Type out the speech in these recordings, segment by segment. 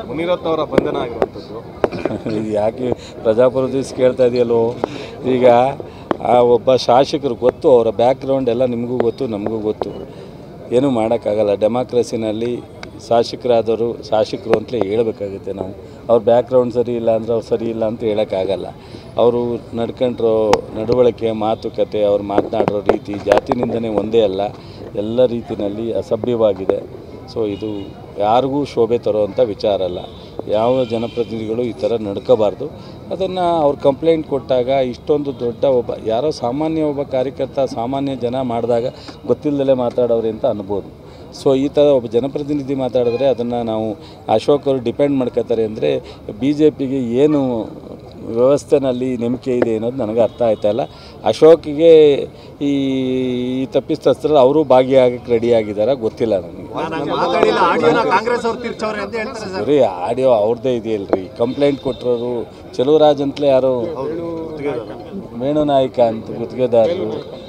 ಮುನಿರತ್ನ ಅವರ ಬಂಧನ ಆಗಿರುವಂಥದ್ದು ಇದು ಯಾಕೆ ಪ್ರಜಾಪ್ರಭುತ್ವ ಕೇಳ್ತಾ ಇದೆಯಲ್ಲೋ. ಈಗ ಆ ಒಬ್ಬ ಶಾಸಕರು ಗೊತ್ತು, ಅವರ ಬ್ಯಾಕ್ಗ್ರೌಂಡ್ ಎಲ್ಲ ನಿಮಗೂ ಗೊತ್ತು, ನಮಗೂ ಗೊತ್ತು. ಏನೂ ಮಾಡೋಕ್ಕಾಗಲ್ಲ. ಡೆಮಾಕ್ರಸಿನಲ್ಲಿ ಶಾಸಕರಾದವರು ಶಾಸಕರು ಅಂತಲೇ ಹೇಳಬೇಕಾಗುತ್ತೆ ನಾವು. ಅವ್ರ ಬ್ಯಾಕ್ಗ್ರೌಂಡ್ ಸರಿ ಇಲ್ಲ ಅಂದರೆ ಅವ್ರು ಸರಿ ಇಲ್ಲ ಅಂತ ಹೇಳೋಕ್ಕಾಗಲ್ಲ. ಅವರು ನಡ್ಕೊಂಡ್ರೋ ನಡವಳಿಕೆ, ಮಾತುಕತೆ, ಅವ್ರು ಮಾತನಾಡಿರೋ ರೀತಿ, ಜಾತಿ ನಿಂದನೆ ಒಂದೇ ಅಲ್ಲ, ಎಲ್ಲ ರೀತಿಯಲ್ಲಿ ಅಸಭ್ಯವಾಗಿದೆ. ಸೊ ಇದು ಯಾರಿಗೂ ಶೋಭೆ ತರುವಂಥ ವಿಚಾರ ಅಲ್ಲ. ಯಾವ ಜನಪ್ರತಿನಿಧಿಗಳು ಈ ಥರ ನಡ್ಕೋಬಾರ್ದು. ಅದನ್ನು ಅವ್ರು ಕಂಪ್ಲೇಂಟ್ ಕೊಟ್ಟಾಗ ಇಷ್ಟೊಂದು ದೊಡ್ಡ ಯಾರೋ ಸಾಮಾನ್ಯ ಒಬ್ಬ ಕಾರ್ಯಕರ್ತ, ಸಾಮಾನ್ಯ ಜನ ಮಾಡಿದಾಗ ಗೊತ್ತಿಲ್ಲದಲೇ ಮಾತಾಡೋರು ಅಂತ ಅನ್ಬೋದು. ಸೊ ಈ ಥರ ಒಬ್ಬ ಜನಪ್ರತಿನಿಧಿ ಮಾತಾಡಿದ್ರೆ ಅದನ್ನು ನಾವು ಅಶೋಕ್ ಅವರು ಡಿಪೆಂಡ್ ಮಾಡ್ಕೋತಾರೆ ಅಂದರೆ BJPಗೆ ಏನು ವ್ಯವಸ್ಥೆನಲ್ಲಿ ನಂಬಿಕೆ ಇದೆ ಅನ್ನೋದು ನನಗೆ ಅರ್ಥ ಆಯ್ತಾಯಿಲ್ಲ. ಅಶೋಕ್ಗೆ ಈ ತಪ್ಪಿತಸ್ಥರು ಅವರು ಭಾಗಿಯಾಗಕ್ಕೆ ರೆಡಿಯಾಗಿದ್ದಾರೆ, ಗೊತ್ತಿಲ್ಲ ನನಗೆ. ಸರಿ, ಆಡಿಯೋ ಅವ್ರದ್ದೇ ಇದೆಯಲ್ರಿ. ಕಂಪ್ಲೇಂಟ್ ಕೊಟ್ಟರು ಚೆಲುವರಾಜ್ ಅಂತಲೇ ಯಾರು ವೇಣು ನಾಯಕ ಅಂತ ಗುತ್ತಿಗೆದಾರರು,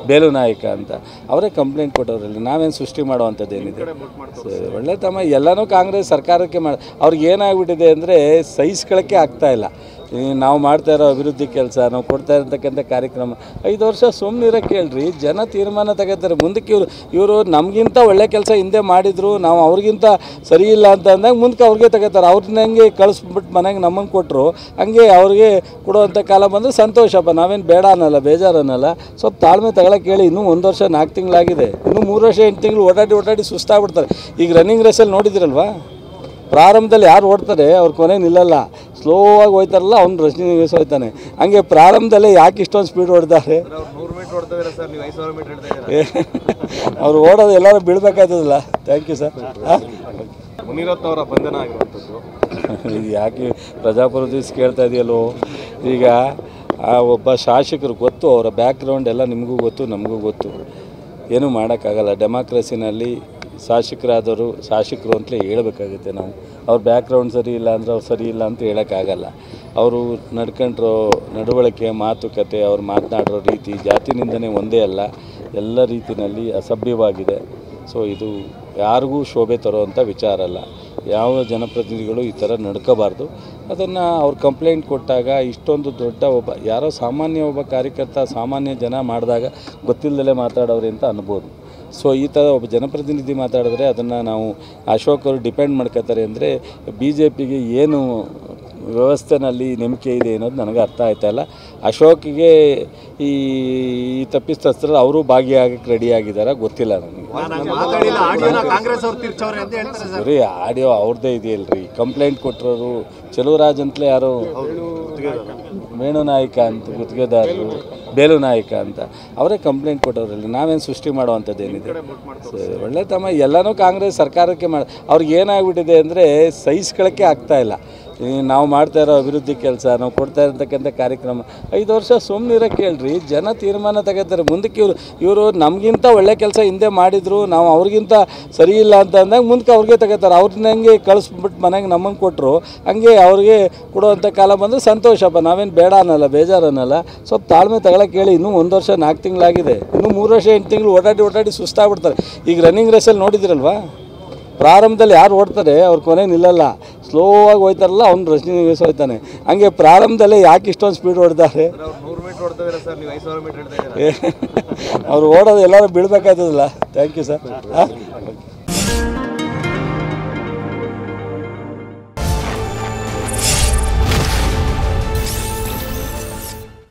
ಬೇಲು ನಾಯಕ ಅಂತ ಅವರೇ ಕಂಪ್ಲೇಂಟ್ ಕೊಟ್ಟವ್ರಲ್ಲಿ. ನಾವೇನು ಸೃಷ್ಟಿ ಮಾಡೋವಂಥದ್ದೇನಿದೆ. ಒಳ್ಳೆ ತಮ್ಮ ಎಲ್ಲನೂ ಕಾಂಗ್ರೆಸ್ ಸರ್ಕಾರಕ್ಕೆ ಅವ್ರಿಗೆ ಏನಾಗ್ಬಿಟ್ಟಿದೆ ಅಂದರೆ ಸಹಿಸ್ಕೊಳ್ಳೋಕ್ಕೆ ಆಗ್ತಾಯಿಲ್ಲ. ನಾವು ಮಾಡ್ತಾ ಇರೋ ಅಭಿವೃದ್ಧಿ ಕೆಲಸ, ನಾವು ಕೊಡ್ತಾ ಇರತಕ್ಕಂಥ ಕಾರ್ಯಕ್ರಮ 5 ವರ್ಷ ಸುಮ್ಮನಿರೋಕ್ಕೆ ಹೇಳ್ರಿ. ಜನ ತೀರ್ಮಾನ ತಗೋತಾರೆ. ಮುಂದಕ್ಕೆ ಇವರು ನಮಗಿಂತ ಒಳ್ಳೆ ಕೆಲಸ ಹಿಂದೆ ಮಾಡಿದ್ರು, ನಾವು ಅವ್ರಿಗಿಂತ ಸರಿ ಇಲ್ಲ ಅಂತ ಅಂದಾಗ ಮುಂದಕ್ಕೆ ಅವ್ರಿಗೆ ತಗೋತಾರೆ. ಅವ್ರನ್ನ ಹೆಂಗೆ ಕಳಿಸ್ಬಿಟ್ಟು ಮನೆಗೆ ನಮಗೆ ಕೊಟ್ಟರು ಹಂಗೆ ಅವ್ರಿಗೆ ಕೊಡುವಂಥ ಕಾಲ ಬಂದರೆ ಸಂತೋಷಪ್ಪ, ನಾವೇನು ಬೇಡ ಅನ್ನಲ್ಲ, ಬೇಜಾರು ಅನ್ನಲ್ಲ. ಸ್ವಲ್ಪ ತಾಳ್ಮೆ ತಗೊಳಕ್ಕೆ ಹೇಳಿ. ಇನ್ನೂ 1 ವರ್ಷ 4 ತಿಂಗಳಾಗಿದೆ, ಇನ್ನೂ 3 ವರ್ಷ 8 ತಿಂಗಳು ಓಡಾಡಿ ಸುಸ್ತಾಗ್ಬಿಡ್ತಾರೆ. ಈಗ ರನ್ನಿಂಗ್ ರೇಸಲ್ಲಿ ನೋಡಿದಿರಲ್ವಾ, ಪ್ರಾರಂಭದಲ್ಲಿ ಯಾರು ಓಡ್ತಾರೆ ಅವ್ರ ಕೊನೆ ನಿಲ್ಲಲ್ಲ, ಸ್ಲೋ ಆಗಿ ಹೋಯ್ತಾರಲ್ಲ, ಅವ್ನು ರಜನಿ ಹೋಯ್ತಾನೆ. ಹಂಗೆ ಪ್ರಾರಂಭದಲ್ಲೇ ಯಾಕೆ ಇಷ್ಟೊಂದು ಸ್ಪೀಡ್ ಹೊಡ್ತಾರೆ? ಅವ್ರು ಓಡೋದು ಎಲ್ಲರೂ ಬೀಳ್ಬೇಕಾಯ್ತದಲ್ಲ. Thank you sir. ಮುನಿರತ್ನ ಅವರ ಬಂಧನ ಆಗಿರುವಂಥದ್ದು ಇದು ಯಾಕೆ ಪ್ರಜಾಪ್ರಭುತ್ವ ಕೇಳ್ತಾ ಇದೆಯಲ್ಲೋ. ಈಗ ಆ ಒಬ್ಬ ಶಾಸಕರು ಗೊತ್ತು, ಅವರ ಬ್ಯಾಕ್ಗ್ರೌಂಡ್ ಎಲ್ಲ ನಿಮಗೂ ಗೊತ್ತು, ನಮಗೂ ಗೊತ್ತು. ಏನೂ ಮಾಡೋಕ್ಕಾಗಲ್ಲ. ಡೆಮಾಕ್ರಸಿನಲ್ಲಿ ಶಾಸಕರಾದವರು ಶಾಸಕರು ಅಂತಲೇ ಹೇಳಬೇಕಾಗುತ್ತೆ ನಾವು. ಅವ್ರ ಬ್ಯಾಕ್ಗ್ರೌಂಡ್ ಸರಿ ಇಲ್ಲ ಅಂದರೆ ಅವ್ರು ಸರಿ ಇಲ್ಲ ಅಂತ ಹೇಳೋಕ್ಕಾಗಲ್ಲ. ಅವರು ನಡ್ಕೊಂಡ್ರೋ ನಡವಳಿಕೆ, ಮಾತುಕತೆ, ಅವ್ರು ಮಾತನಾಡಿರೋ ರೀತಿ, ಜಾತಿ ನಿಂದನೆ ಒಂದೇ ಅಲ್ಲ, ಎಲ್ಲ ರೀತಿಯಲ್ಲಿ ಅಸಭ್ಯವಾಗಿದೆ. ಸೊ ಇದು ಯಾರಿಗೂ ಶೋಭೆ ತರುವಂಥ ವಿಚಾರ ಅಲ್ಲ. ಯಾವ ಜನಪ್ರತಿನಿಧಿಗಳು ಈ ಥರ ನಡ್ಕೋಬಾರ್ದು. ಅದನ್ನು ಅವ್ರು ಕಂಪ್ಲೇಂಟ್ ಕೊಟ್ಟಾಗ ಇಷ್ಟೊಂದು ದೊಡ್ಡ ಯಾರೋ ಸಾಮಾನ್ಯ ಒಬ್ಬ ಕಾರ್ಯಕರ್ತ, ಸಾಮಾನ್ಯ ಜನ ಮಾಡಿದಾಗ ಗೊತ್ತಿಲ್ಲದಲೇ ಮಾತಾಡೋರು ಅಂತ ಅನ್ಬೋದು. ಸೊ ಈ ಥರ ಒಬ್ಬ ಜನಪ್ರತಿನಿಧಿ ಮಾತಾಡಿದ್ರೆ ಅದನ್ನು ನಾವು ಅಶೋಕ್ ಅವರು ಡಿಪೆಂಡ್ ಮಾಡ್ಕೋತಾರೆ ಅಂದರೆ BJPಗೆ ಏನು ವ್ಯವಸ್ಥೆನಲ್ಲಿ ನಂಬಿಕೆ ಇದೆ ಅನ್ನೋದು ನನಗೆ ಅರ್ಥ ಆಯ್ತಾಯಿಲ್ಲ. ಅಶೋಕ್ಗೆ ಈ ತಪ್ಪಿತಸ್ಥರು ಅವರು ಭಾಗಿಯಾಗಕ್ಕೆ ರೆಡಿಯಾಗಿದ್ದಾರೆ, ಗೊತ್ತಿಲ್ಲ ನನಗೆ. ಸರಿ, ಆಡಿಯೋ ಅವ್ರದ್ದೇ ಇದೆಯಲ್ರಿ. ಕಂಪ್ಲೇಂಟ್ ಕೊಟ್ಟರು ಚೆಲುವರಾಜ್ ಅಂತಲೇ ಯಾರು ವೇಣು ನಾಯಕ ಅಂತ ಗುತ್ತಿಗೆದಾರರು, ಬೇಲು ನಾಯಕ ಅಂತ ಅವರೇ ಕಂಪ್ಲೇಂಟ್ ಕೊಟ್ಟವ್ರಲ್ಲಿ. ನಾವೇನು ಸೃಷ್ಟಿ ಮಾಡೋವಂಥದ್ದೇನಿದೆ. ಒಳ್ಳೆ ತಮ್ಮ ಎಲ್ಲನೂ ಕಾಂಗ್ರೆಸ್ ಸರ್ಕಾರಕ್ಕೆ ಅವ್ರಿಗೆ ಏನಾಗ್ಬಿಟ್ಟಿದೆ ಅಂದರೆ ಸಹಿಸ್ಕೊಳ್ಳೋಕ್ಕೆ ಆಗ್ತಾಯಿಲ್ಲ. ನಾವು ಮಾಡ್ತಾ ಇರೋ ಅಭಿವೃದ್ಧಿ ಕೆಲಸ, ನಾವು ಕೊಡ್ತಾ ಇರತಕ್ಕಂಥ ಕಾರ್ಯಕ್ರಮ 5 ವರ್ಷ ಸುಮ್ಮನಿರೋಕ್ಕೆ ಹೇಳ್ರಿ. ಜನ ತೀರ್ಮಾನ ತಗೋತಾರೆ. ಮುಂದಕ್ಕೆ ಇವರು ನಮಗಿಂತ ಒಳ್ಳೆ ಕೆಲಸ ಹಿಂದೆ ಮಾಡಿದ್ರು, ನಾವು ಅವ್ರಿಗಿಂತ ಸರಿ ಇಲ್ಲ ಅಂತ ಅಂದಾಗ ಮುಂದಕ್ಕೆ ಅವ್ರಿಗೆ ತಗೋತಾರೆ. ಅವ್ರನ್ನ ಹೆಂಗೆ ಕಳಿಸ್ಬಿಟ್ಟು ಮನೆಗೆ ನಮಗೆ ಕೊಟ್ಟರು ಹಂಗೆ ಅವ್ರಿಗೆ ಕೊಡುವಂಥ ಕಾಲ ಬಂದರೆ ಸಂತೋಷಪ್ಪ, ನಾವೇನು ಬೇಡ ಅನ್ನಲ್ಲ, ಬೇಜಾರು ಅನ್ನಲ್ಲ. ಸ್ವಲ್ಪ ತಾಳ್ಮೆ ತಗೊಳಕ್ಕೆ ಹೇಳಿ. ಇನ್ನೂ 1 ವರ್ಷ 4 ತಿಂಗಳಾಗಿದೆ, ಇನ್ನೂ 3 ವರ್ಷ 8 ತಿಂಗಳು ಓಡಾಡಿ ಸುಸ್ತಾಗ್ಬಿಡ್ತಾರೆ. ಈಗ ರನ್ನಿಂಗ್ ರೇಸಲ್ಲಿ ನೋಡಿದಿರಲ್ವಾ, ಪ್ರಾರಂಭದಲ್ಲಿ ಯಾರು ಓಡ್ತಾರೆ ಅವ್ರ ಕೊನೆ ನಿಲ್ಲಲ್ಲ, ಸ್ಲೋ ಆಗಿ ಹೋಯ್ತಾರಲ್ಲ, ಅವ್ನು ರಜನಿ ಹೋಯ್ತಾನೆ. ಹಂಗೆ ಪ್ರಾರಂಭದಲ್ಲೇ ಯಾಕೆ ಇಷ್ಟೊಂದು ಸ್ಪೀಡ್ ಹೊಡ್ತಾರೆ? ಅವ್ರು ಓಡೋದು ಎಲ್ಲರೂ ಬೀಳ್ಬೇಕಾಯ್ತದಲ್ಲ. Thank you sir.